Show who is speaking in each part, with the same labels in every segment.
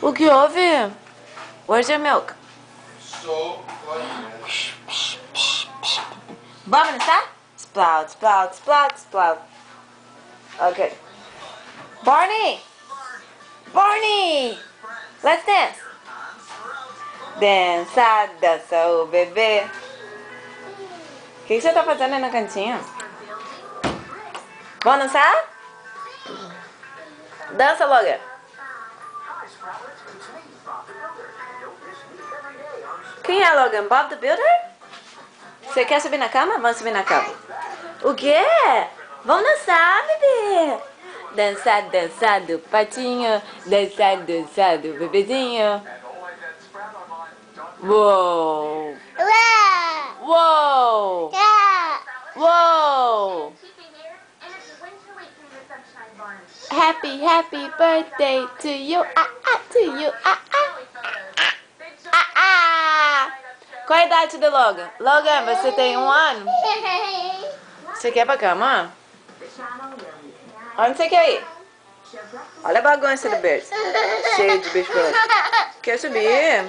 Speaker 1: O que houve? Where's your milk? Vamos dançar? Splout, splout, splout, splout. Ok. Barney! Barney! Let's dance! Dança, dança o bebê. O que você tá fazendo aí na cantinha? Vamos dançar? Dança, Logan. Quem é Logan? Bob the Builder? Você quer subir na cama? Vamos subir na cama. O quê? Vamos dançar, bebê. Dançar, dançar do patinho. Dançar, dançar do bebezinho. Uou! Uou! Uou! Happy, happy birthday to you. To you. Qual a idade do Logan? Logan, você tem 1 ano? Você quer ir pra cama? Onde você quer ir? Olha a bagunça do berço. Cheio de bicho pelo. Quer subir?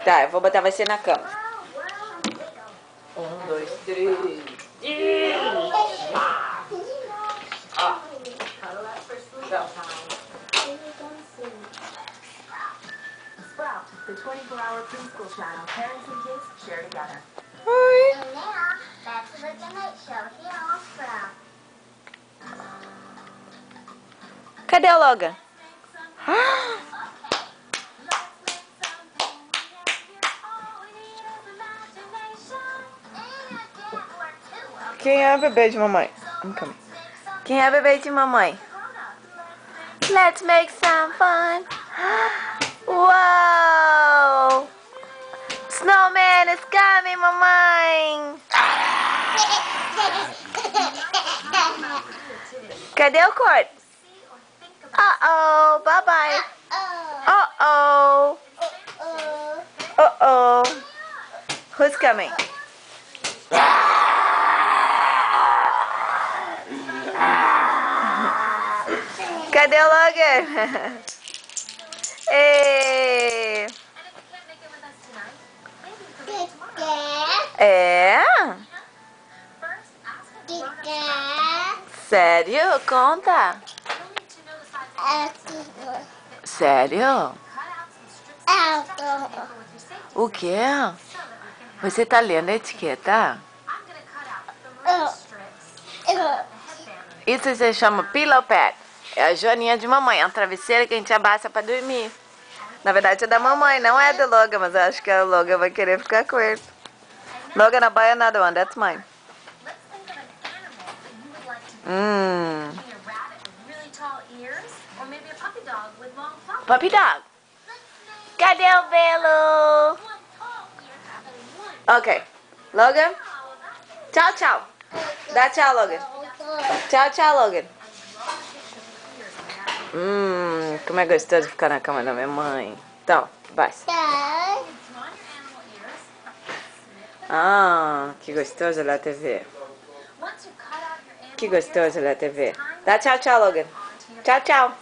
Speaker 1: Tá, eu vou botar você na cama. 1, 2, 3.
Speaker 2: Sprout, the 24-hour preschool channel parents and kids share together.
Speaker 1: Oi.
Speaker 3: And now, back to the Tonight Show here on Sprout.
Speaker 1: Cadê o Logan? Quem é a bebê de mamãe? I'm coming. Quem é a bebê de mamãe? Let's make some fun. Whoa! Snowman is coming, mamãe! Cadê o corte? Uh-oh, bye-bye. Uh-oh. Uh-oh. Who's coming? Cadê o Logan? Ei. É? Sério? Conta. Sério? O quê? Você tá lendo a etiqueta? Isso se chama pillow pad. É a joaninha de mamãe, é uma travesseira que a gente abaixa pra dormir. Na verdade é da mamãe, não é do Logan, mas eu acho que o Logan vai querer ficar com ele. Logan, I'll buy another one, that's mine. Puppy dog. Cadê o Belo? Ok. Logan. Tchau, tchau. Dá tchau, Logan. Tchau, tchau, Logan. Como é gostoso ficar na cama da minha mãe. Então, vai. Ah, que gostoso olhar a TV. Que gostoso olhar a TV. Dá tchau, tchau, Logan. Tchau, tchau.